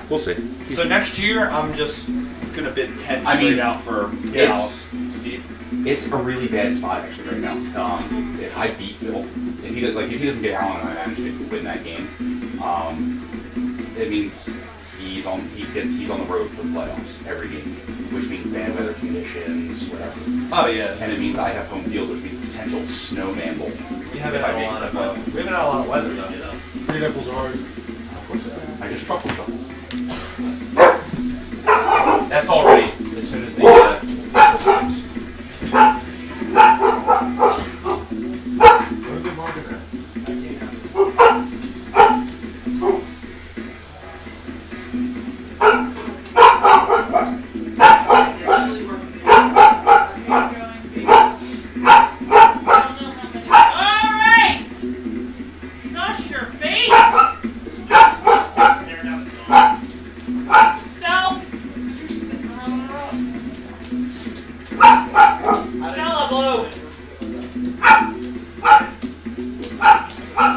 we'll see. So next year, I'm just gonna bid 10 straight out for Dallas, Steve. It's a really bad spot actually right now. If I beat Bill, if he doesn't get Allen and I manage to win that game, it means he's on the road for the playoffs every game, which means bad weather conditions, whatever. Oh yeah. And it means I have home field, which means potential snowman bowl. We haven't had a lot of weather though. Three nipples are hard. I just truffle shuffle. That's all ready as soon as the signs.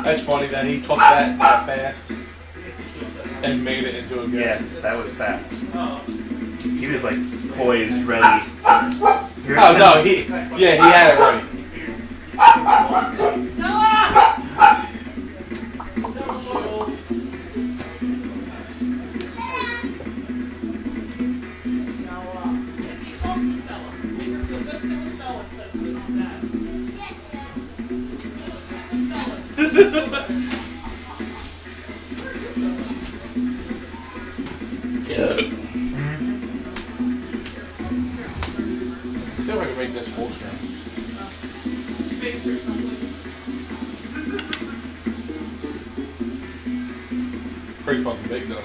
That's funny that he took that fast and made it into a game. Yeah, that was fast. He was like poised, ready. Oh no, he had it ready. See if I can make this full screen. Pretty fucking big though.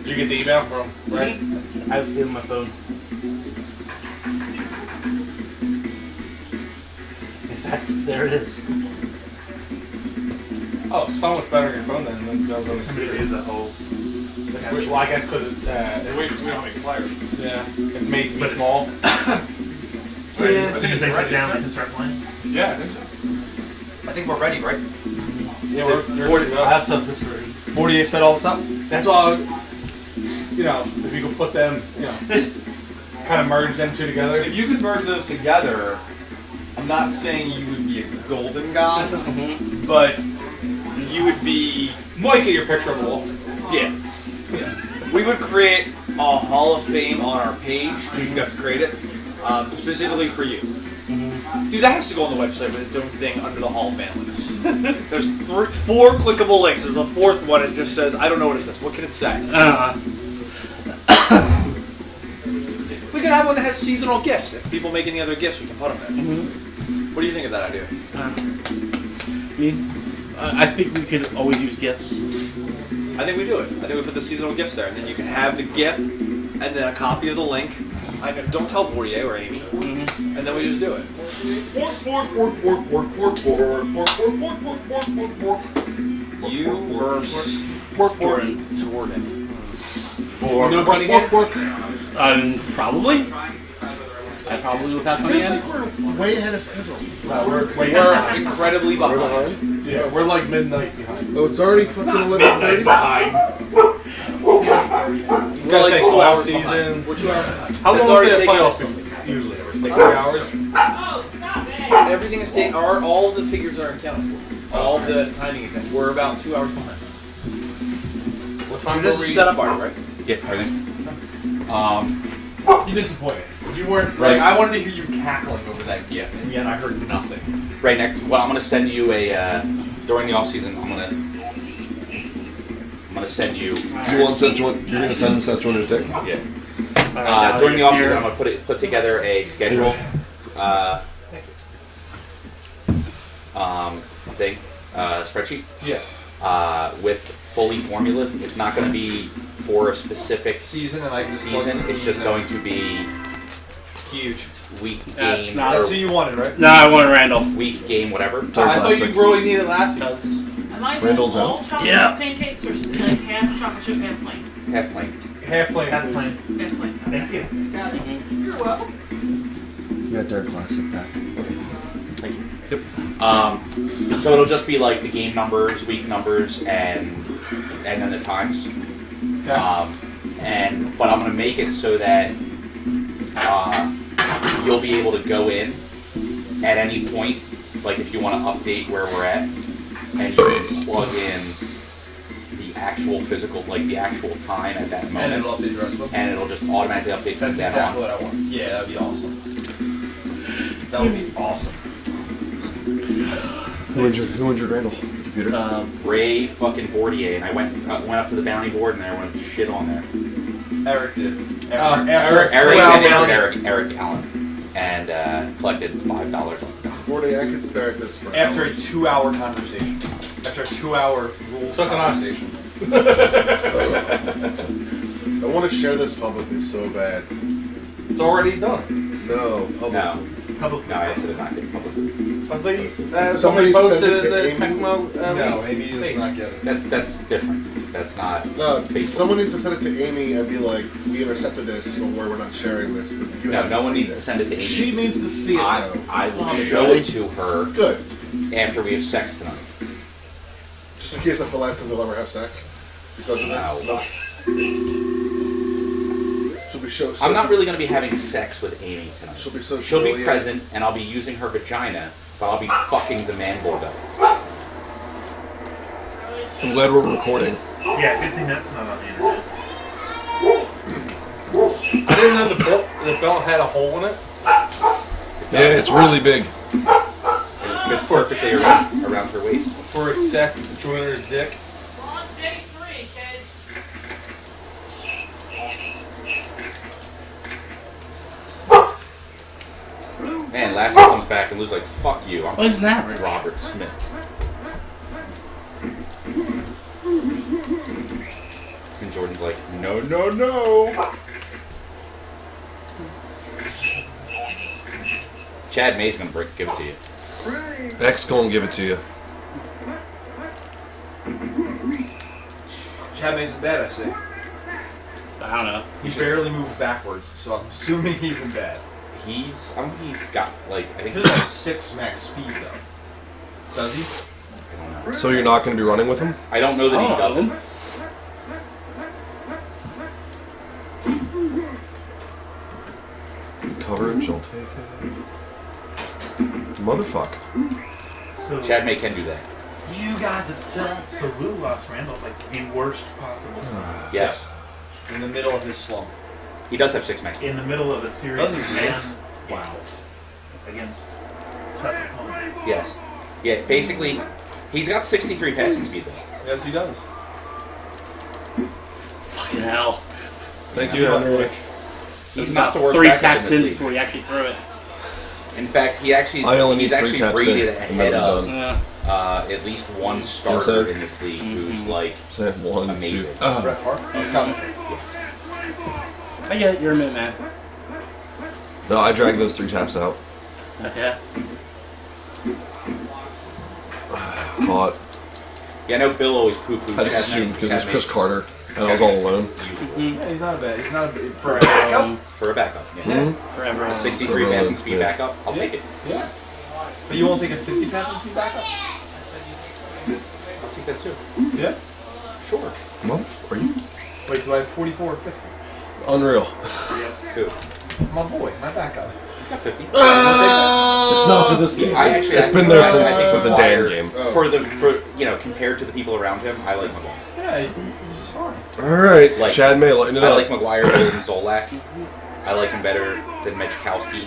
Did you get the email from Ray? I was still on my phone. In fact, there it is. Oh, it's so much better on your phone than it does on Somebody did the whole. well, I guess because we don't make players. Yeah, it's made me small. As soon as they sit down, they can start playing. Yeah, I think so. I think we're ready, right? Yeah, we're I have some this already. 48 set all this up. that's all. You know, if you could put them, you know, kind of merge them two together. If you could merge those together, I'm not saying you would be a golden god, but you would be. Might get your picture on the wall. Yeah. We would create a Hall of Fame on our page. You have to create it specifically for you. Dude, that has to go on the website with its own thing under the Hall of Manliness. There's 4 clickable links. There's a 4th one. It just says, I don't know what it says. What can it say? We could have one that has seasonal gifts. If people make any other gifts, we can put them there. What do you think of that idea? I think we could always use gifts. I think we do it. I think we put the seasonal gifts there, and then you can have the gift and then a copy of the link. I know, don't tell Bourdieu or Amy, and then we just do it. You versus Jordan. You know Bunny Game? Probably. I probably would pass on Feels again. like we're way ahead of schedule. We're incredibly behind. Yeah, we're like midnight behind. Oh, it's already fucking 11:30. We're like 2 hours season. behind. We're 2 hours behind. How long already is the taken- playoffs usually? Like 3 hours? Everything is taken. All the figures are accounted for. All the timing events. We're about 2 hours behind. What time This were is we? set up already, right? Yeah, I think. You disappointed. You weren't Right. like I wanted to hear you cackling over that GIF, and yet I heard nothing. Right next. Well, I'm gonna send you a during the off season. I'm gonna send you. You want Seth Jordan? You're gonna send him Seth Jordan's dick? Yeah. During the off season, I'm gonna put together a schedule. Thing. Spreadsheet. Yeah. With fully formula. It's not going to be for a specific Season and I can just plug season. into It's just the- going to be huge. week That's game. not- That's who you wanted, right? No, I want Randall. Week game, whatever. I thought you really needed last season. Am I Randall's doing all out. chocolate Yeah. chip pancakes or like half chocolate chip, half plain? Half plane. Half plane. Half plane. Half plain. Thank you. Got it. You're welcome. You got their classic back. Thank you. So it'll just be like the game numbers, week numbers, and then the times. Okay. But I'm gonna make it so that you'll be able to go in at any point, like if you want to update where we're at, and you can plug in the actual physical, like the actual time at that moment. And it'll update the rest of them? And it'll just automatically update from That's then exactly on. what I want. Yeah, that'd be awesome. That would be awesome. Who injured Randall? Computer? Ray fucking Bordier, and I went up to the bounty board and everyone shit on there. Eric did. Eric Eric Allen, and collected $5 off the bounty. Morty, I could stare at this for After a hours. 2-hour conversation. After a 2-hour rules Suck it on. conversation. I want to share this publicly so bad. It's already done. No. No, Public. no, I said it not getting publicly. I think Somebody somebody posted sent it to the Amy. Tecmo. No, maybe he does page. not get it. That's different. That's not No, Facebook. someone needs to send it to Amy and be like, we intercepted this, so we're not sharing this, but you No, have to no one see needs to this. send it to Amy. She needs to see it. I will show it to her Good. after we have sex tonight. Just in case that's the last time they'll ever have sex. Because of this. No. She'll be so I'm not really going to be having sex with Amy tonight. She'll be so She'll be showy. present, and I'll be using her vagina, but I'll be fucking the man bulldog. I'm glad we're recording. Yeah, good thing that's not on the internet. I didn't know the belt had a hole in it. Yeah, it's really big. It fits perfectly around her waist. For a sec, Joiner's dick. We're on day 3, kids. Man, Lassie comes back and Lou's like, fuck you, I'm What is that, Rick? Robert Smith. And Jordan's like, no, no, no. Chad May's gonna give it to you. X gonna give it to you. Chad May's in bed, I see. I don't know. He barely moves backwards, so I'm assuming he's in bed. He's got like, I think He has 6 max speed, though. Does he? I don't know. So you're not going to be running with him? I don't know that he doesn't. Coverage, I'll take it. Motherfuck. So, Chad May can do that. You got the touch. so Lou lost Randall like the worst possible time. Yes. In the middle of his slump. He does have 6 max. In the middle of a series Doesn't of he? man wows against tough opponents. Yes. Yeah, basically, he's got 63 passing speed though. Yes, he does. Fucking hell. Thank you, Henry. He's not the worst 3 backup taps in in this league. before you actually throw it. In fact, he's I only he's need 3 actually taps rated in, and ahead then I'm of done. at least one starter saying? in this league who's like Say 1, 2. amazing. Bret Hart? That was commentary. I get it. You're a mid man. No, I dragged those 3 taps out. Okay. Caught. Yeah, I know Bill always poo-poos. I just assumed because it was Chris Carter and I was all alone. Yeah, he's not a bad. He's not a bad. For a backup? For a backup, yeah. Hmm? Forever. A 63 passing speed Yeah. backup, I'll take it. Yeah. But you won't take a 50 passing speed backup? I'll take that too. Yeah. Sure. What? Are you? Wait, do I have 44 or 50? Unreal. Who? My boy, my backup. He's got 50. It's not for this game. I actually, It's been there since I think the McGuire- Dan game. For compared to the people around him, I like McGuire. Yeah, he's fine. Alright, Like- Chad May, lighten it I up. like McGuire better than Zolak. I like him better than Mechkowski.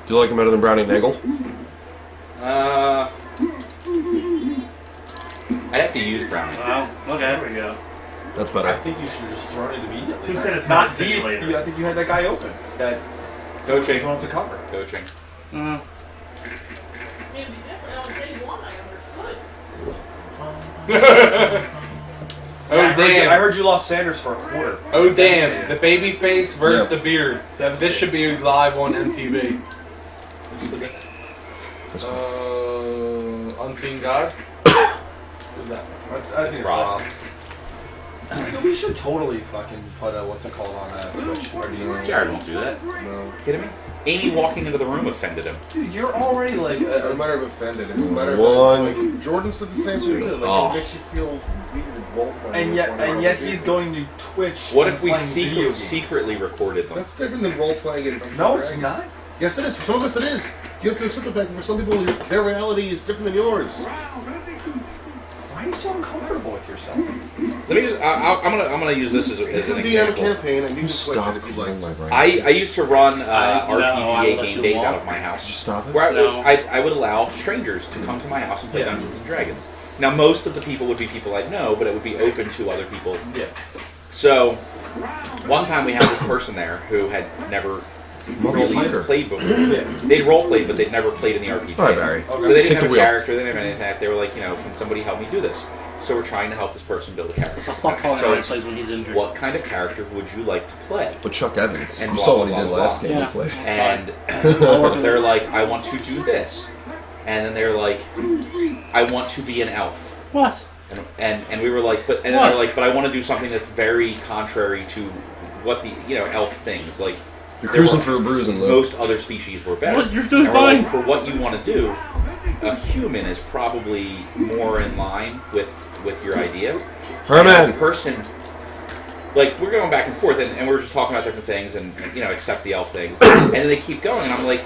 Do you like him better than Brownie Nagel? I'd have to use Browning. Wow. There Okay. we go. That's I better. think you should just throw it immediately. Who said it's not not deep? simulator? I think you had that guy open. That Coaching. going up to cover. Coaching. I mean, it'd be different. On day 1, I understood. Oh I damn! heard you lost Sanders for a quarter. Oh damn! The baby face versus Yeah. the beard. Devastating. This should be live on MTV. That's cool. Unseen God. Who's that? I think it's Rob. Rob. We should totally fucking put what's it called on Twitch. Or do you Jared won't do that. No. Kidding me? Amy walking into the room offended him. Dude, you're already like. It's not a matter of offended. It's a matter of it's like Jordan said the same thing. Like it makes you feel weird role playing. And yet he's going to Twitch. What and if we playing video games. secretly recorded them? That's different than role playing in Dungeons No, and it's Dragons. not. Yes, it is. For some of us, it is. You have to accept the fact that for some people, their reality is different than yours. Why are you so uncomfortable with yourself? Let me just. I'm gonna use this as You an can DM a example. campaign and you can switch Stop it if you'd like. my brain. I used to run I RPGA would game do days walk. out of my house. Did you stop it? Where No. I would allow strangers to come to my house and play Dungeons and Dragons. Now, most of the people would be people I'd know, but it would be open to other people. Yeah. So, one time we had this person there who had never really Motherfucker. played before. They'd role played, but they'd never played in the RPG. All right, Barry. So they didn't Take have the a wheel. character, they didn't have anything. They were like, can somebody help me do this? So we're trying to help this person build a character. I'll stop calling So him it's, plays when he's injured. what kind of character would you like to play? But Chuck Evans. And You blah, saw blah, what he blah, did blah, last blah. game Yeah. he played. And they're like, I want to do this. And then they're like, I want to be an elf. What? And we were like, but and then they're like, but I want to do something that's very contrary to what the elf things like. You're there cruising were- for a bruising, though. Most other species were better. What? You're doing And we're like, fine. for what you want to do, a human is probably more in line with your idea. Herman! And the person, like, we're going back and forth, and we're just talking about different things, and except the elf thing. And then they keep going, and I'm like,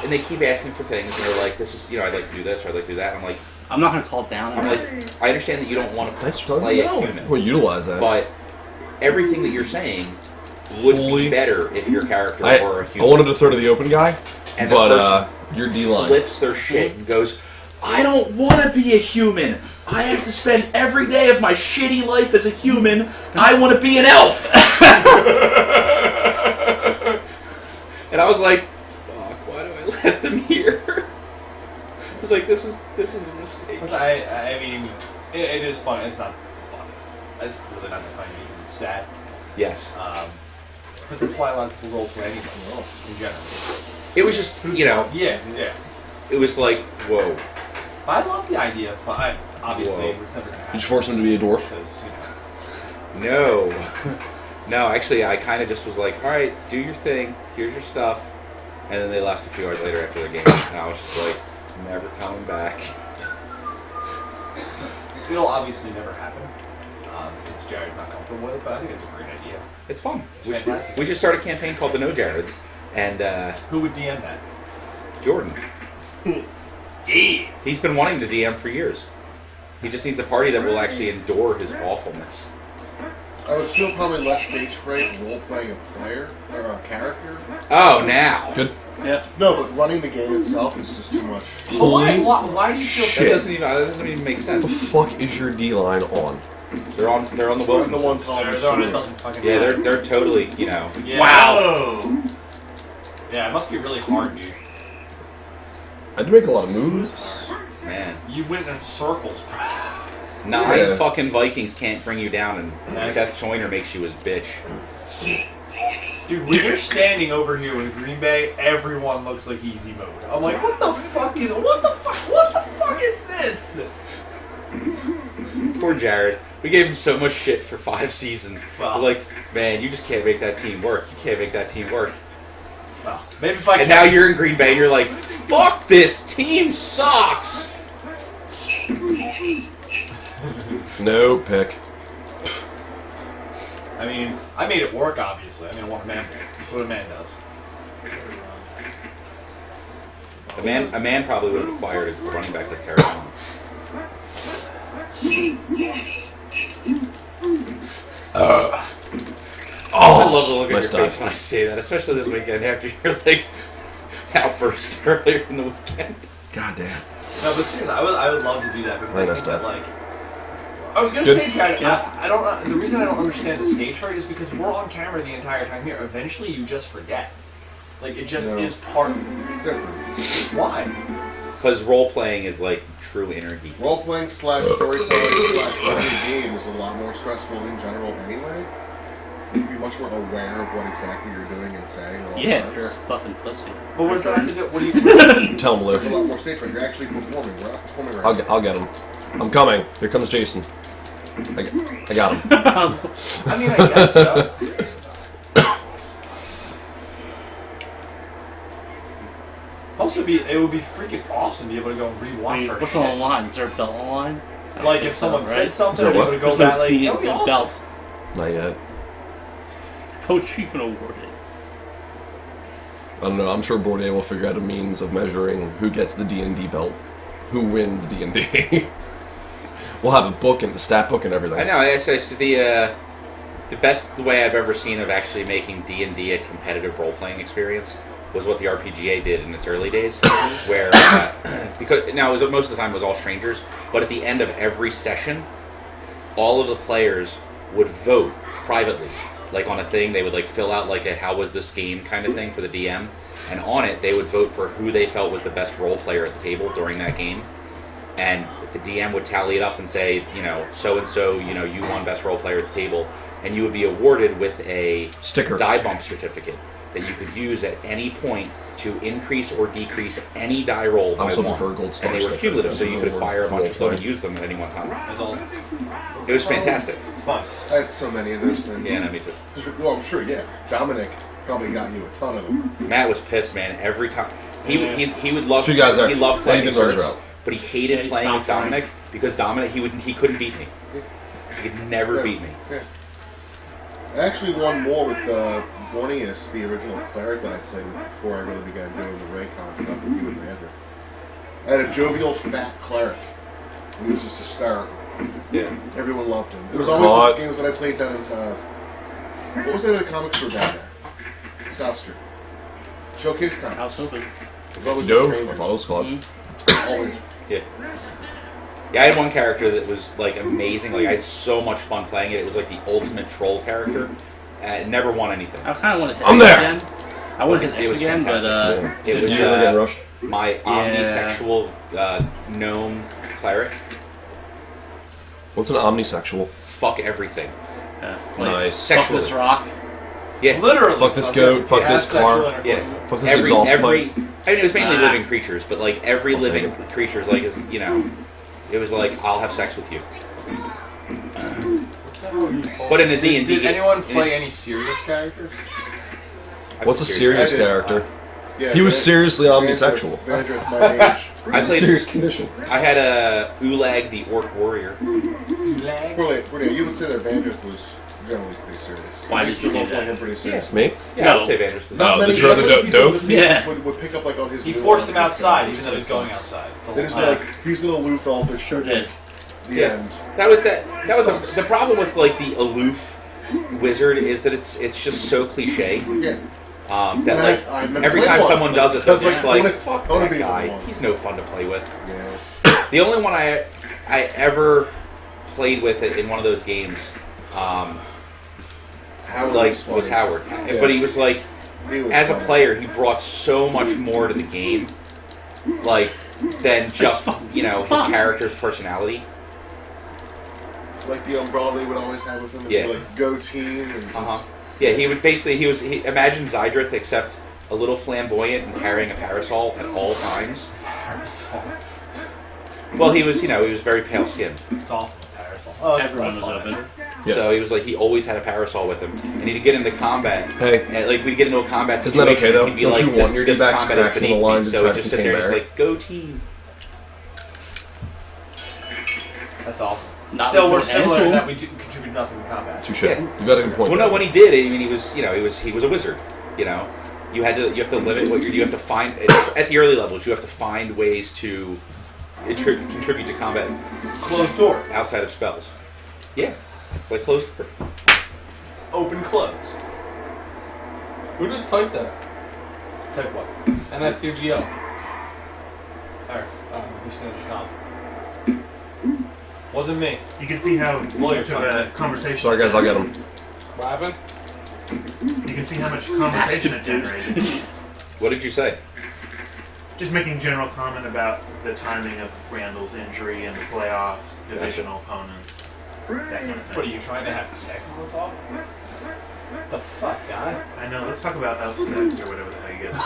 and they keep asking for things, and they're like, this is, I'd like to do this, or I'd like to do that. And I'm like, I'm not gonna call it down. I'm like, I understand that you don't want to Thanks for telling play me a no. human, Well, utilize that. but everything that you're saying would Holy- be better if your character I were a human. wanted to throw to the open guy, And the but your D-line. flips their shit and goes, I don't want to be a human. I have to spend every day of my shitty life as a human. I want to be an elf. And I was like, fuck, why do I let them here? I was like, this is a mistake. But I mean, it is fun. It's not fun. It's really not that funny because it's sad. Yes. But that's why a lot of people role play anyway, in general. It was just, Yeah. it was like, whoa. I love the idea, but obviously Whoa. it was never going to happen. Did you force him to be a dwarf? Because, No. No, actually, I kind of just was like, all right, do your thing. Here's your stuff. And then they left a few hours later after the game. And I was just like, never coming back. it'll obviously never happen. Because Jared's not comfortable with it, but I think it's a great idea. It's fun. It's fantastic. We should start a campaign called the No Jareds. And Who would DM that? Jordan. He's been wanting to DM for years. He just needs a party that will actually endure his awfulness. I would feel probably less stage fright role playing a player or a character. Oh, now. Good. Yeah. No, but running the game itself is just too much. But why do you feel That doesn't even make What sense. the fuck is your D-line on? They're on the The Wilkins. one time. it doesn't fucking Yeah, matter. they're totally, Yeah. Wow. Yeah, it must be really hard, dude. I had to make a lot of moves. man. You went in circles, bro. 9 Yeah. fucking Vikings can't bring you down, and Nice. Seth Joyner makes you his bitch. Dude, when you're standing over here in Green Bay, everyone looks like easy mode. I'm like, what the fuck is this? Poor Jared. We gave him so much shit for 5 seasons. Wow. We're like, man, you just can't make that team work. You can't make that team work. Well, maybe if I And now you're in Green Bay and you're like, fuck, this team sucks. No pick. I mean, I made it work, obviously. I mean, one man. That's what a man does. A man probably would have acquired a running back that's terrible. I love the look on your nice face dive. when I say that, especially this weekend after your like outburst earlier in the weekend. God damn. No, but seriously, I would love to do that because Very I nice think that, stuff. like, I was gonna Good. say, Chad, I don't. The reason I don't understand the stage fright is because we're on camera the entire time here. Eventually, you just forget. Like it just No. is part. It's different. Why? Because role playing is like true energy. Role playing / storytelling / running a game is a lot more stressful in general anyway. You have to be much more aware of what exactly you're doing and saying. At all Yeah, times. if you're a fucking pussy. But what does that have to do? What do you? Tell him, It's a Lou. lot more safer. You're actually performing. We're not performing right I'll get him. I'm coming. Here comes Jason. I got him. I mean, I guess so. Also, it would be freaking awesome to be able to go and rewatch our What's shit. online? Is there a belt online? I don't Like, think if someone so, said right? something, Is and there they would go There's back no like, D&D that would be awesome. belt. Not yet. How would you even award it? I don't know. I'm sure Bourdieu will figure out a means of measuring who gets the D&D belt, who wins D&D. We'll have a book and a stat book and everything. I know. It's the best way I've ever seen of actually making D&D a competitive role-playing experience was what the RPGA did in its early days, where because now it was, most of the time it was all strangers, but at the end of every session, all of the players would vote privately, like on a thing. They would like fill out like a "how was this game" kind of thing for the DM, and on it they would vote for who they felt was the best role player at the table during that game, and the DM would tally it up and say, so and so, you won best role player at the table, and you would be awarded with a Sticker. die bump certificate that you could use at any point to increase or decrease any die roll by I also one. prefer a gold star And they were sticker. cumulative, That's so a you good could acquire a word. bunch of them Roleplay. and use them at any one time. That's all. It was fantastic. It's fun. I had so many of those things. Yeah, no, me too. Well, I'm sure, yeah. Dominic probably got you a ton of them. Matt was pissed, man. Every time he would love. So you guys there. He loved playing How you been, desserts, Roger? but he hated he playing with stopped Dominic because Dominic he couldn't beat me. He could never beat me. Yeah. I actually won more with Borneus, the original cleric that I played with before I really began doing the Raycon stuff with you and Landry. I had a jovial, fat cleric. He was just hysterical. Yeah. Everyone loved him. It was God. always the games that I played down in what was the name of the comic store down there? South Street. Showcase Comics. House open. It was always the Dove, strangers. Follows Club. Always. Yeah. Yeah, I had one character that was like amazing. Like I had so much fun playing it. It was like the ultimate troll character. It never won anything. I kind of wanted to I'm X there. again. I wanted to It X was again, but fantastic. It Did was you ever get rushed? my omnisexual gnome cleric. What's an omnisexual? Fuck everything. like, Nice. fuck Sexually. this rock. Yeah. Literally. Fuck this goat, fuck this car. Yeah. Fuck this exhaust I pipe. mean, it was mainly living creatures, but like every I'll take living creature is like, it was like, I'll have sex with you. But in a D&D, Did anyone play any serious characters? What's a serious I did. character? Yeah, He was Van- seriously Vandrith- omnisexual. Vandrith, my age. I It's a played. serious condition. I had a Ulag the Orc Warrior. Really, you would say that Vandrith was generally pretty serious. Why did you do People that? play him pretty serious. Me? Yeah, I No. would say Vander's. Not Oh, many, the dro- not the many do- people in the doof? field Yeah. would pick up like on his. He forced him nuances outside, and even though he was stuff. going outside. They just be like, he's an aloof elfish should Yeah. the Yeah. end. That was the problem with like the aloof wizard is that it's just so cliche. Yeah. That And like I've never every played time one. someone does it, they're Because, just I like, wanna- fuck I wanna that be the guy. one. He's no fun to play with. Yeah. The only one I ever played with it in one of those games, Howard was funny. Howard. Yeah. But he was like, He was as a funny. player, he brought so much more to the game, like than just his character's personality. Like the umbrella they would always have with him. And Yeah. Like go team. And just, Yeah, he would basically imagine Zydrith except a little flamboyant and carrying a parasol at all times. Parasol. Well, he was very pale skinned. It's awesome. Parasol. Oh, Everyone was open. Yeah. So he always had a parasol with him, and he'd get into combat. Hey. And, like we'd get into a combat Isn't situation. that okay, though? He'd be Don't like, you want your this D-backs combat is crashing the beneath line me. to So try he'd to just sit contain there and Barry? just like, go team. That's awesome. Not So we're with similar in Antool. that we contribute nothing to combat. Touche. Yeah. You got a good point. Well, no, when he did, I mean, he was a wizard. You have to limit what you have to find at the early levels. You have to find ways to contribute to combat Closed door. outside of spells. Yeah, like closed. Open closed. Who just typed that? Type what? NFTGL. Alright. You sent your comp. Wasn't me. You can see how Lawyer much of fucked a it. conversation. Sorry, guys, I'll get him. What happened? You can see how much conversation it generated. What did you say? Just making general comment about the timing of Randall's injury and the playoffs, divisional opponents, that kind of thing. What are you trying to have technical talk? What the fuck, guy? I know. Let's talk about elf sex or whatever the hell you guys are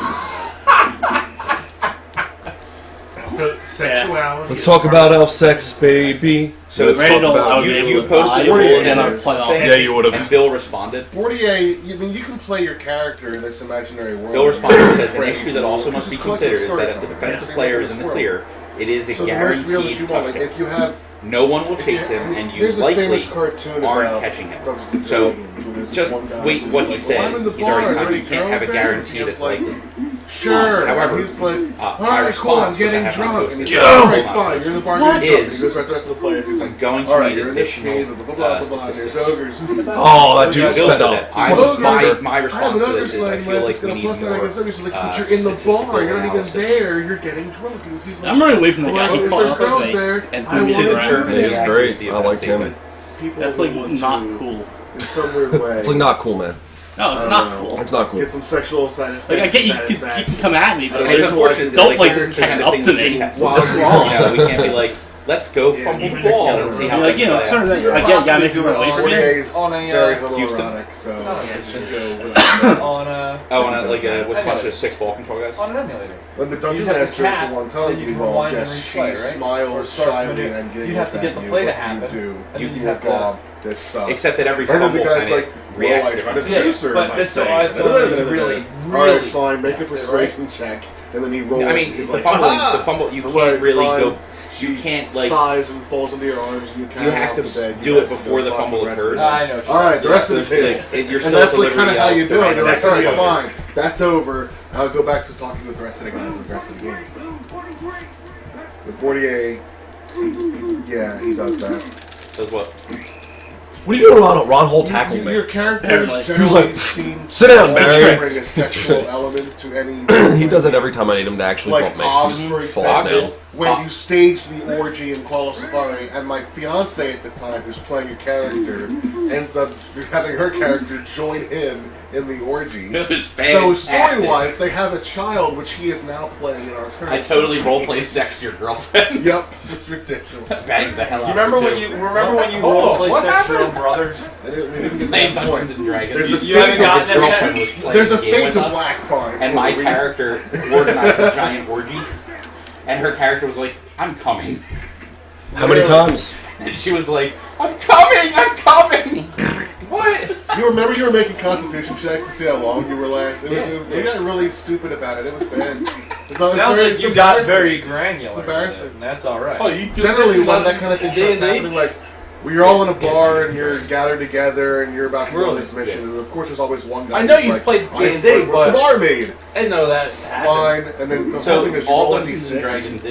talking about. Sexuality. Let's talk about our sex, baby. So let's talk Randall, I about was you- able you to posted buy it in our is. playoff. Yeah, you would have. And Bill responded. Forty-eight. I mean, you can play your character in this imaginary world. Bill responded and says an Friends issue that also must be This is collective considered is that if the storytelling. defensive Same player with is in the this clear, it is a So the most real that guaranteed you want, like, touchdown. if you have, No one will chase him, and you there's a likely famous cartoon aren't about catching him. Dungeons and So, Dragons where there's this just one guy wait who's what like, he said. "Well, I'm in the He's already bar, timed. are You there can't have a girls there?" guarantee And that's he's like, likely. Sure. However, he's like, my all right, cool. response I'm was getting I have drunk. not And he's posted like, it. all right, Hold on. fine. You're in the bar What getting drunk. is- And he goes right to the rest of the players. He's like, I'm going to all right, need you're in this additional cave. Blah blah blah blah. There's statistics. ogres. Oh, that dude Bill sped said up. that. I Ogres. my I have response to another this is I slang feel that's like we gonna need plus that more against ogres. He's like, but you're in the statistical bar. You're not even analysis. there. You're getting drunk. And he's like, I'm running away from the guy well, who if caught there's up with girls me there, and I threw me want shit to around. do Yeah, he's it. great. I liked him. People That's who like want not to, cool. in some weird way. It's like not cool, man. No, it's I not don't know. cool. It's not cool. Get some sexual satisfaction. Like I get you can come at me, but It's like, unfortunate that don't like, play this is the kind up of to thing we me. can test. Wow. You know, we can't be like, let's go Yeah, fumble the even ball if and you see know, how Like, things you know, play sort out. of that. I get gotta make you run away from me. Days On a, very Houston? homoerotic, so it should go with on a Oh, and like a what's a bunch Emulator. of 6 ball control guys? on an emulator. When the dungeon You'd have to master is cap, the one telling then you you, can well, rewind and yes, she replay, right? Or smiles start from shyly the new- and giggles you'd have to at get the you, play to what happen, you do. and You then you'd have to- Bob, this sucks. Except that every And then fumble the guy's kind like, of well, reacts I try to differently. seduce her but by this saying, so really, all right, really fine, make a test it, persuasion check, and then he rolls. I mean, and he's the like, fumble, "Aha!" the fumble, you I'm can't like, really fine. go. She You can't like. sighs and falls into your arms, and you carry You her have off to to bed. do You it guys can before go the fuck fumble the rest of occurs. the I know. All right, the rest of the So, tape. like, you're And still that's at the like kind of liberty how you of do it. You're like, all right, random fine, that's over. I'll go back to talking with the rest of the guys and the rest of the game. The Bordier, yeah, he does that. Does what? What are you doing, Ron Hole tackle Your me? characters Apparently. generally He was like, seem "Sit down, to Barry." bring a sexual element to any. He does it every time I need him to actually Like help me. Oz, He for just falls example, down. when you stage the orgy in Call of Safari, and my fiance at the time, who's playing a character, ends up having her character join him in the orgy. It was So fantastic. story-wise, they have a child, which he is now playing in our current. I totally roleplay sex to your girlfriend. Yep, it's ridiculous. Bang the hell out. You remember of her, when too. you remember when you Hold on, roleplay what sex your own happened? brother? We didn't get Playing to that Dungeons point. and Dragons. There's a You haven't fade. gotten His there yet? girlfriend was playing There's a the game fade with to us, black part. and for my a reason. character organized a giant orgy, and her character was like, "I'm coming," How many times? and she was like, "I'm coming, I'm coming." What? You remember you were making constitution checks to see how long you were last? It was, Yeah. We got really stupid about it. It was bad. It's Sounds very- like it's you got embarrassing. very granular. It's embarrassing. And that's all right. Oh, you do Generally, this when in that kind of thing D&D? starts happening, like we're all in a bar and you're gathered together and you're about to go on this mission, and of course there's always one guy. I know who's you've like, played "I D&D, flirt with but- the barmaid." I know that Fine, and then the whole So thing is you all roll a Dungeons and D6. Dragons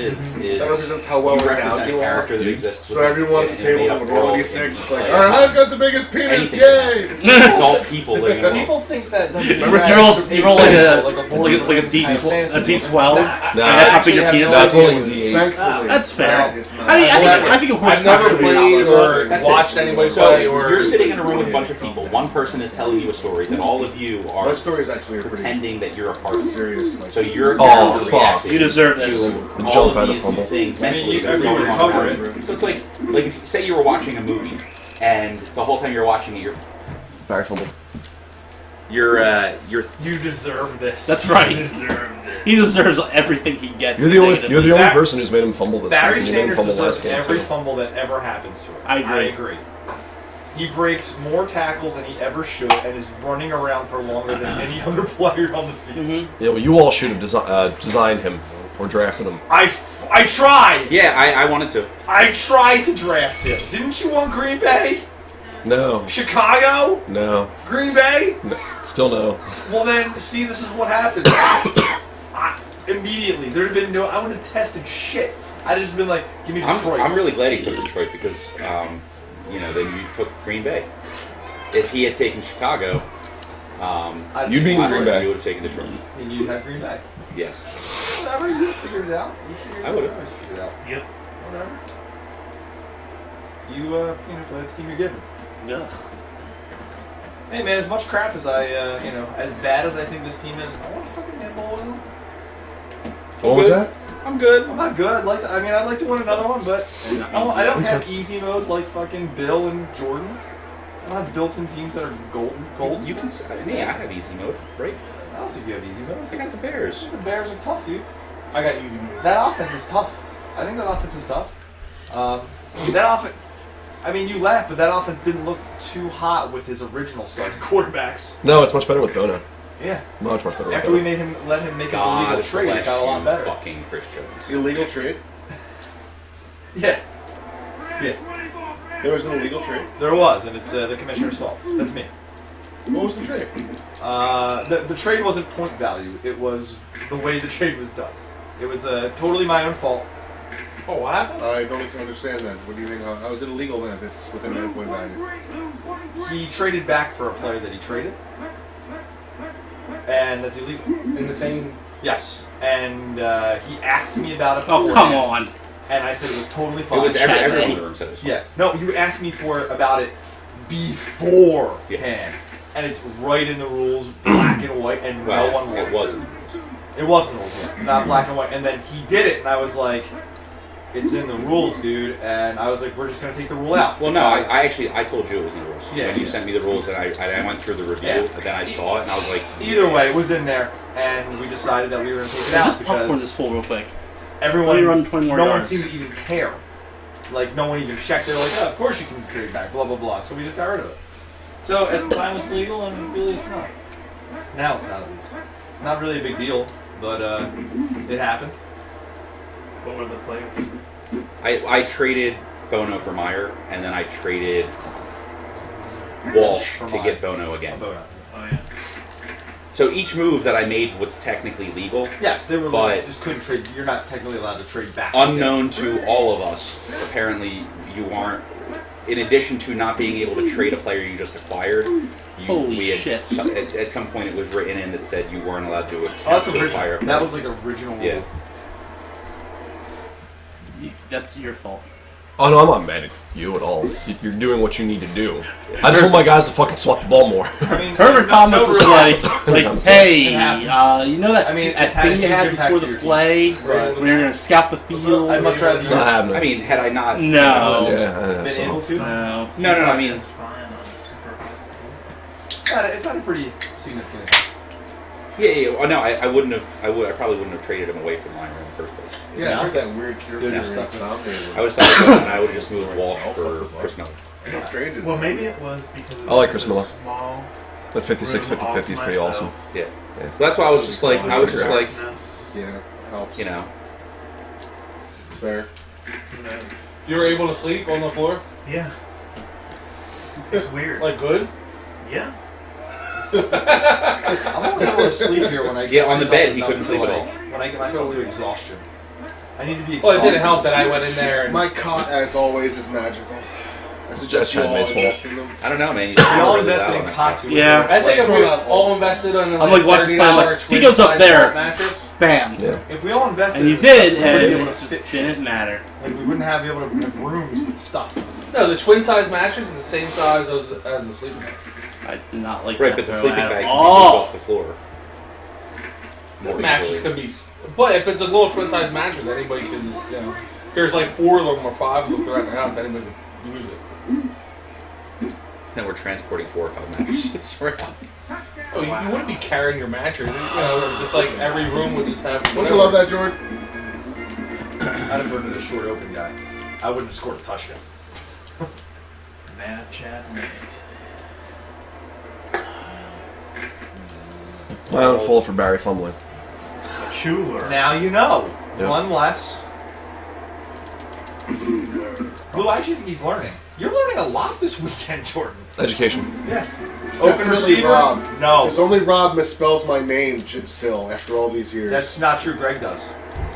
is That represents how well you endowed represent you a are. character that exists. So everyone at the table made will up roll a world, D6. and It's you like, play all right, I've got the biggest penis, anything yay! It's all people living in a world. People think that Dungeons Remember and You Dragons roll is like like a deep fantasy. 12. Nah, And that's how big your penis that's is. rolling D8. Thankfully, That's fair. that is not- I think a horse I've never should be played or That's watched it. anybody So play or. you're sitting in a room with a bunch of people. One person is telling you a story that all of you My are story is actually a pretty pretending that you're a part of. serious. Like, So you're a Oh, character fuck. reacting You deserve this. to The all jump of out of these fumble. things mentally you- that's you going on recover around you. So it's like if, say you were watching a movie, and the whole time you're watching it, Barry fumble. you're You deserve this. That's right. You deserve this. He deserves everything he gets. You're the only negatively. person who's made him fumble this Barry season. You made him Sanders fumble last deserves game every too. fumble that ever happens to him. I agree. He breaks more tackles than he ever should, and is running around for longer than any other player on the field. Yeah, well, you all should have designed him or drafted him. I tried. yeah. I wanted to. I tried to draft him. Didn't you want Green Bay? No, Chicago? no, Green Bay? no, still no. Well then, see, this is what happened. Immediately, there'd have been no. I would have tested shit. I'd just been like, give me Detroit. I'm really glad he took Detroit because then you took Green Bay. If he had taken Chicago, I'd You'd be in I Green would- Bay. You would have taken Detroit. And you'd have Green Bay. Yes. Whatever, you figured it out. You figured I it out. would've. You always figured it out. Yep. Whatever. You play the team you're given. Ugh. Hey man, as much crap as I, as bad as I think this team is, I want to fucking handball with them. What was that? I'm good. I'm not good. I'd like to win another one, but I don't have easy mode like fucking Bill and Jordan. I don't have built-in teams that are golden. You can. Me, I have easy mode, right? I don't think you have easy mode. I got the Bears. The Bears are tough, dude. I got easy move. That offense is tough. I think that offense is tough. That offense. I mean, you laugh, but that offense didn't look too hot with his original starting quarterbacks. No, it's much better with Bono. Yeah. Much better with After we Bono. let him make his God illegal trade, it got a lot bless you, better. fucking Chris Jones. Illegal trade? Yeah. Yeah. There was an illegal trade? There was, and it's the commissioner's fault. That's me. What was the trade? The trade wasn't point value. It was the way the trade was done. It was totally my own fault. Oh, what happened? I don't understand that. What do you mean? How is it illegal then if it's within 9 point value? He traded back for a player that he traded, and that's illegal. In the same. Yes, and he asked me about it. Oh, come beforehand, on. And I said it was totally It fine. was everyone in Chad, the room said it was Yeah. No, you asked me about it beforehand, Yeah. and it's right in the rules, black and white, and Well, no one it wasn't. It wasn't rules, not black and white. And then he did it, and I was like, "It's in the rules, dude." And I was like, "We're just gonna take the rule out." Well, no, I Because- told you it was in the rules. Yeah, When you yeah. sent me the rules, and I went through the review, Yeah. and then I saw it, and I was like, Either way, it was in there, and we decided that we were gonna take it out Just popcorn this because full real quick. everyone, Let me run 20 more no one yards. seemed to even care. Like no one even checked. They were like, "Oh, of course you can trade back." Blah blah blah. So we just got rid of it. So at the time it's legal, and really it's not. Now it's not at least. Not really a big deal, but it happened. What were the players? I traded Bono for Meyer, and then I traded Walsh For to Meyer. get Bono again. About Oh yeah. So each move that I made was technically legal. Yes, they were. But- just couldn't trade. You're not technically allowed to trade back. Unknown to all of us, apparently you aren't. In addition to not being able to trade a player you just acquired, Holy we had, shit. At some point it was written in that said you weren't allowed to, Oh, that's to acquire a original. player. That was like original rule. Yeah. That's your fault. Oh no, I'm not mad at you at all. You're doing what you need to do. I just want my guys to fucking swat the ball more. I mean, Herbert Thomas was like, Thomas. hey, It happened. you know that, I mean, that it's had a thing you huge had impact before for the your play Right. when you're going to scout the field? I'd much rather It's not happening. I mean, had I not. No. Yeah, been so. able to. No. No, I mean, It's fine on a super It's not a pretty significant. yeah. Oh, no, I wouldn't have. I probably wouldn't have traded him away from Liner in the first place. Yeah, I heard that weird cure They're theory just in stuck Zombie. I was thought I would just move Walsh for Chris Miller. How strange is Well, that? maybe it was because I like Chris Miller. Small That 56 room all 50 50 is to pretty myself. awesome. Yeah. Well, that's why I was just like, Yeah, helps. you know, It's fair. Who knows? You were able to sleep on the floor? Yeah. It's weird. Like, good? Yeah. I'm only able to sleep here when I get Yeah, on the myself bed, he enough couldn't to, sleep at like, all. When I get myself to exhaustion. I need to be exhausted. Well, it didn't help that I went in there and. My cot, as always, is magical. I suggest you Chad all May's fault. invest in them. I don't know, man. You We all really invested out in on it. cots. We Yeah. were- I think if Let's we throw that all all. invested on I'm like watching $30 Slam, like, he twin goes up size there. smart mattress. Bam. Yeah. If we all invested And you in did, stuff, we wouldn't be and able to fit it shit. didn't matter. Like, we wouldn't have able to have rooms with stuff. No, the twin size mattress is the same size as the sleeping bag. I did not like Right, that but the throw sleeping at bag can be all. moved off the floor. The More mattress easily. could be, but if it's a little twin size mattress, anybody can just, you know, if there's like 4 of them or 5 of them throughout the house, anybody could use it. Then we're transporting 4 or 5 mattresses around. Oh, you wouldn't be carrying your mattress, you know, just like every room would just have. Don't you love that, Jordan? I'd have voted the short open guy. I wouldn't have scored a touchdown. Mad Chad May. My own fault for Barry fumbling. Schuler. Now you know. Yeah. One less. Lou, I actually think he's learning. You're learning a lot this weekend, Jordan. Education. Yeah. It's Open definitely receivers? Rob. No. It's only Rob misspells my name still after all these years. That's not true. Greg does.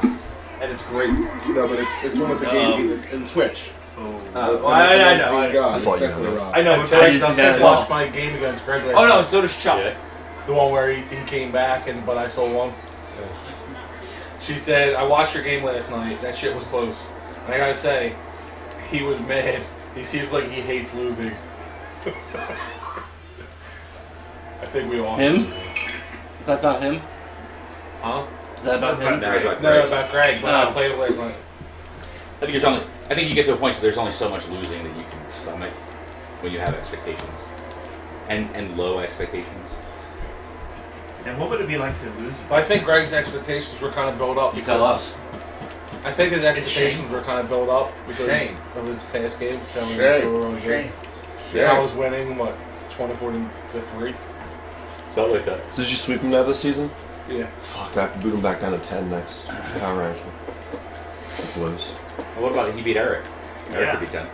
And it's great. No, but it's one with the game. It's in Twitch. Oh. Well, I know. I God, thought it's you definitely knew. Rob. I know. I Greg didn't does think as that I at well. watched my game against Greg last Oh, no, night. and so does Chuck. Yeah. The one where he came back, but I stole one. Yeah. She said, I watched your game last night. That shit was close. And I gotta say, he was mad. He seems like he hates losing. I think we all. Him? Is that not him? Huh? Is that about him? No, it's about No, Greg. about Greg, but Oh. I played it last night. I think you get to a point so there's only so much losing that you can stomach when you have expectations. And low expectations. And what would it be like to lose? But I think Greg's expectations were kind of built up. You tell us. I think his expectations were kind of built up because Shame. of his past games. Shame. I was winning, 24-3? Something like that. So did you sweep him now this season? Yeah. Fuck, I have to boot him back down to 10 next power ranking. Blues. Well, what about he beat Eric? Eric Yeah. could be 10.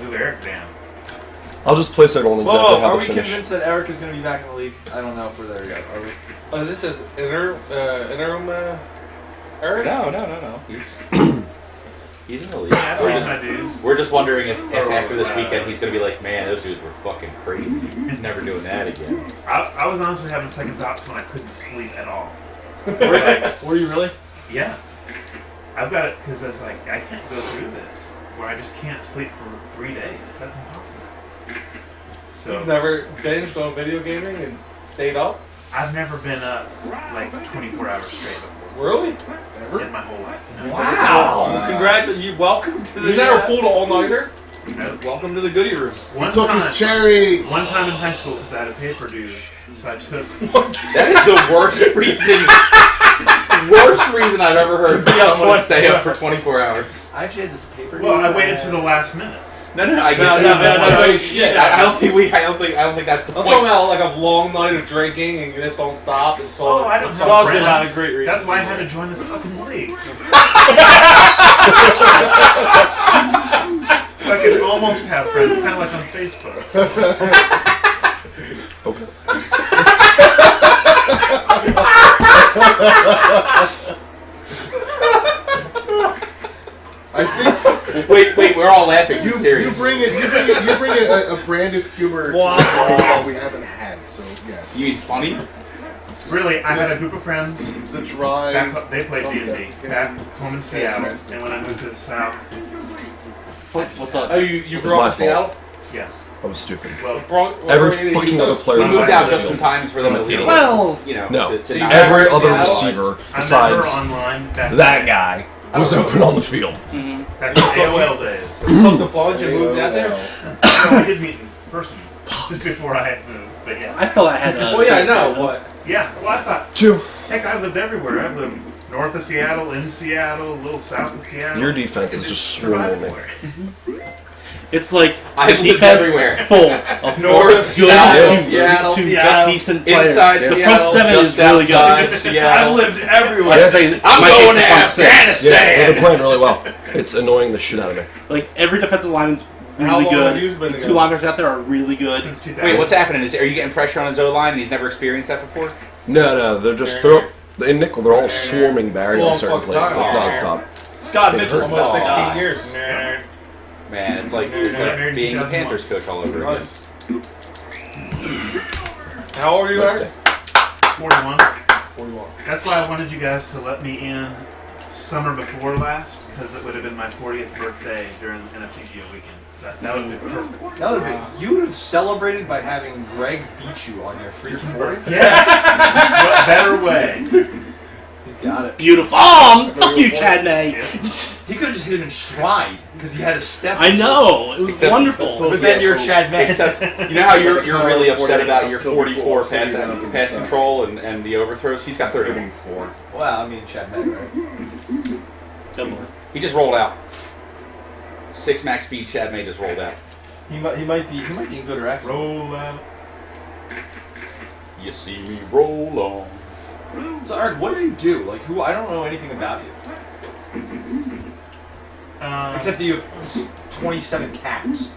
Move Eric down. I'll just place it on exactly Whoa, how are to we finish. convinced that Eric is going to be back in the league? I don't know if we're there yet. Are we? Oh, is this his interim Eric? No. He's in the league. Yeah, We're I just, my dudes. we're just wondering if after this weekend he's going to be like, man, those dudes were fucking crazy. Never doing that again. I was honestly having second thoughts when I couldn't sleep at all. Were you really? Yeah. I've got it because I was like, I can't go through this where I just can't sleep for 3 days. That's impossible. So You've never binged on video gaming and stayed up? I've never been up like 24 hours straight before Really? Ever? in my whole life. No. Wow! Congratulations! You welcome to the. You never pulled an all-nighter? No. Welcome to the goodie room. One Took time, his cherry. one time in high school because I had a paper due, so I took. That is the worst reason I've ever heard for someone to stay up for 24 hours. I actually had this paper. Well, I waited to the last minute. No, I guess No, shit. I don't think that's the I'm point. talking about like a long night of drinking and you just don't stop until Oh, I don't the have sun's also friends. not a great reason. That's why I had to join this fucking league. So I could almost have friends, kind of like on Facebook. I think Wait, we're all laughing. you serious. bring a brand of humor to the world that we haven't had. So yes, You mean funny? Really, I had a group of friends. the drive. Back, they played something. D&D back home in Seattle, Fantastic. and when I moved to the South, What's up? Oh, you It grew was up in my fault. Seattle? yeah. I was stupid. Well, Every fucking other player We was moved on out the just in field. time for them to leave. Well, No, to See, not- every Seattle? other I receiver I met besides her online back that guy was open on the field. back in AOL days. Took the plunge and moved out there? So I did meet in person just before I had moved, but yeah. I felt I had. Well, yeah, I know. What? Yeah, well, I thought, Two. heck, I lived everywhere. I lived north of Seattle, in Seattle, a little south of Seattle. Your defense is just swarming me. It's like I the lived defense everywhere. full of North, good south, to Seattle, just Seattle, decent players. Inside The Seattle, front seven just is really outside good. Seattle. I lived everywhere. I say, I'm my going case, to the front six. Afghanistan. Yeah, they're playing really well. It's annoying the shit out of me. Like every defensive lineman's How really long have you good. been The two together? linebackers out there are really good. Since 2000. Wait, what's happening? Are you getting pressure on his O-line and he's never experienced that before? No, they're in nickel. They're all swarming Barry on certain plays, like nonstop. Scott It Mitchell. hurts. Almost 16 Aw. years. Nerd. Man, it's like Nerd. being the 2001. Panthers coach all over again. Nice. How old are you, Let's Eric? stay. 41. 41. That's why I wanted you guys to let me in summer before last, because it would have been my 40th birthday during the NFTGL weekend. That would have been perfect. That would have been. You would have celebrated by having Greg beat you on your free recording. Yes! What better way? He's got it. Beautiful. Fuck you, Chad May. He could have just hit him in stride because he had a step. I know. It was Except- wonderful. But then you're Chad May. Except, you know how you're really upset about your 48, 44 still be pass cool. pass control and the overthrows? He's got 31. Well, I mean Chad May, right? Good one. He just rolled out. 6 max speed. Chad May just rolled out. He might be in good or excellent. Roll out. You see me roll on. So Eric, what do you do? Like who? I don't know anything about you except that you have 27 cats.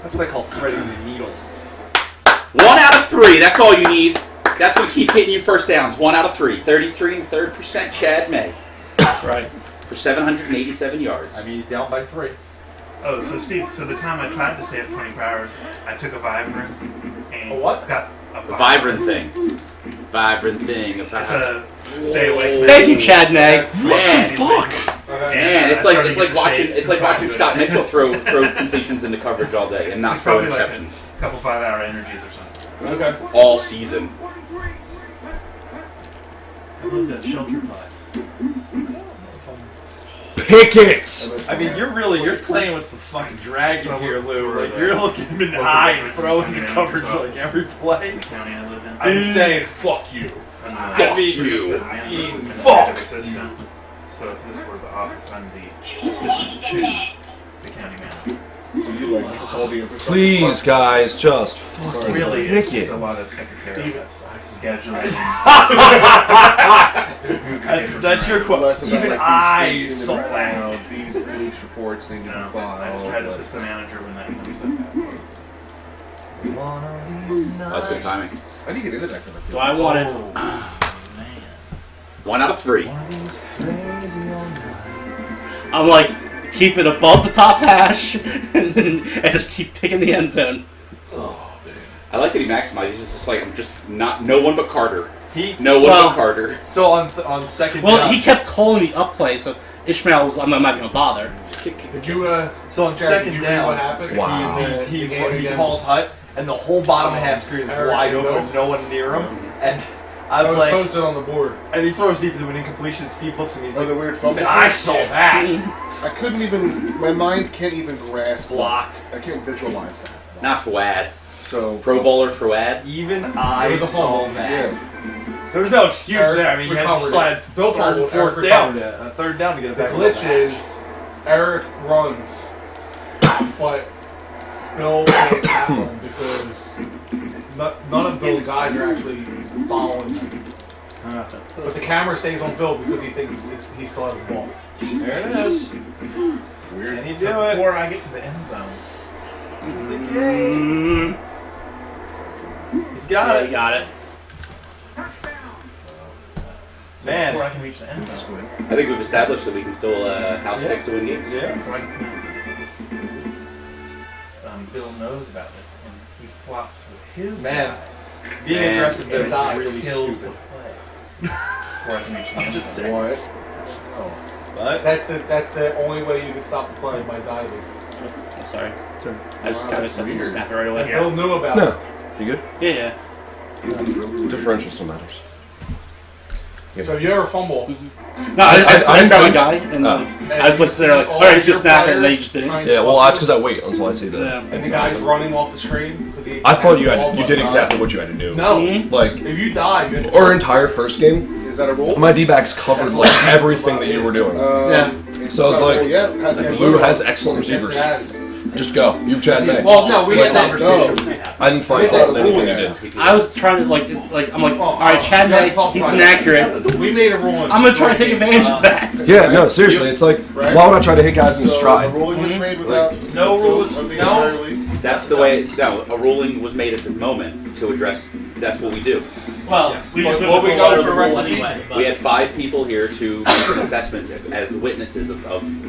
That's what I call threading the needle. 1 out of 3. That's all you need. That's going to keep hitting you first downs. 1 out of 3. 33 1/3% Chad May That's right. for 787 yards. I mean, he's down by 3. Oh, so Steve, so the time I tried to stay up 24 hours, I took a Vibrant and A what? got a Vibrant thing. Vibrant thing. It's a stay awake. Thank you, Chad May. Man, Fuck! man, it's I like started watching getting shakes it's like and watching talking Scott to it. Mitchell throw completions into coverage all day and not It's throw probably like interceptions a couple 5-hour energies or something. Okay. all season. I love that shelter life. pick it. I mean, you're playing with the fucking dragon here, Lou. Like, you're looking him in the eye and throwing the coverage like every play. The county I live in. I'm saying fuck you. Fuck you. Fuck. Assistant. So if this were the office, I'm the assistant to the county manager. So you like all the infrastructure. Please, guys, just fucking Really, pick it's it. just a lot of secretarial scheduling. That's your quote. Less about, Even like, I these things saw need to be that. filed, these police reports need to be No, filed. I just try to but- assist the manager when that comes up. That's good timing. How do you get into that kind of thing? So I wanted. Man. 1 out of 3. I'm like, keep it above the top hash, and just keep picking the end zone. I like that he maximizes. He's just like, I'm just not. No one but Carter. He No one Well- but Carter. so on second Well, down. he kept calling me up play, so Ishmael was, I'm not going to bother. Did you, So on Jared, did second you read down, what happened? Wow. he calls Hut, and the whole bottom half screen is Eric wide and open, Bill. no one near him. And I I was was like, posted on the board. and he throws deep into an incompletion. And Steve looks at me, he's Oh, like, the weird fumble. "Even I saw that." I couldn't even. My mind can't even grasp. Blocked. I can't visualize that. Not Fawad. So. Pro bowler Fawad. Even It I was a saw fumble. that. Yeah. There was no excuse Eric there. I mean, you had to recovered slide it. Bill third, fumbled, fourth Eric down, recovered it. third down to get it The back. glitch is Eric runs, but Bill can't tackle him because none of Bill's guys are actually following him. But the camera stays on Bill because he thinks he still has the ball. There it is. Weird. Can you do So it? before I get to the end zone, This is the game. He's got Yeah, it. you got it. Man. before I can reach the end zone, I think we've established that we can still house picks to win games. Yeah. before I can Bill knows about this, and he flops with his Man. guy, Being Man. aggressive there and is it really kills the stupid. play. Before I can reach the end just zone. saying. What? But That's the only way you can stop the play, by diving. I'm sorry. I just Wow, kind of that's expected to weird. snap it right And away. Bill knew about No. it. You good? Yeah. Differential still matters. So you ever fumble? No, I I- grabbed my guy, and Oh. I was looking there like, all right, he's just snapping, and then he just didn't. Yeah, well, that's because I wait until I see the. Yeah. And the guy's running off the screen because he. I thought you had you did exactly what you had to do. No. Mhm. Like, If you die, you had to our entire first game, Is that a roll? my D-backs covered like everything that you were doing. Yeah. So it's like, yeah, it has to be Blue low. has excellent Yes, it receivers. has. Just go. You've Chad May. Well, no, we Like, had that conversation. I didn't find we fault in had a anything you rule, did. I was trying to I'm like, all right, Chad May, he's inaccurate. We made a rule. I'm gonna try to take advantage of that. Yeah, no, seriously, it's like, Right. why would I try to hit guys in So stride? the ruling was made without No rules, of the no. entire league? That's the way. No, a ruling was made at this moment to address. That's what we do. Well, we But just what we go for the rest of the anyway. season? We had 5 people here to make an assessment as the witnesses of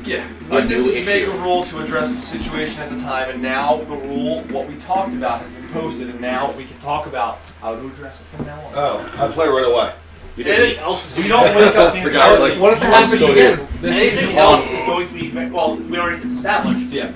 Yeah. a new Witnesses make a issue. rule to address the situation at the time, and now the rule, what we talked about, has been posted, and now we can talk about how to address it from now on. Oh, I play right away. You did. Anything else? We don't wake up the The entire guy's like, What if it I'm happens still again? here. This Anything season? else is going to be well. We already it's established. Yeah.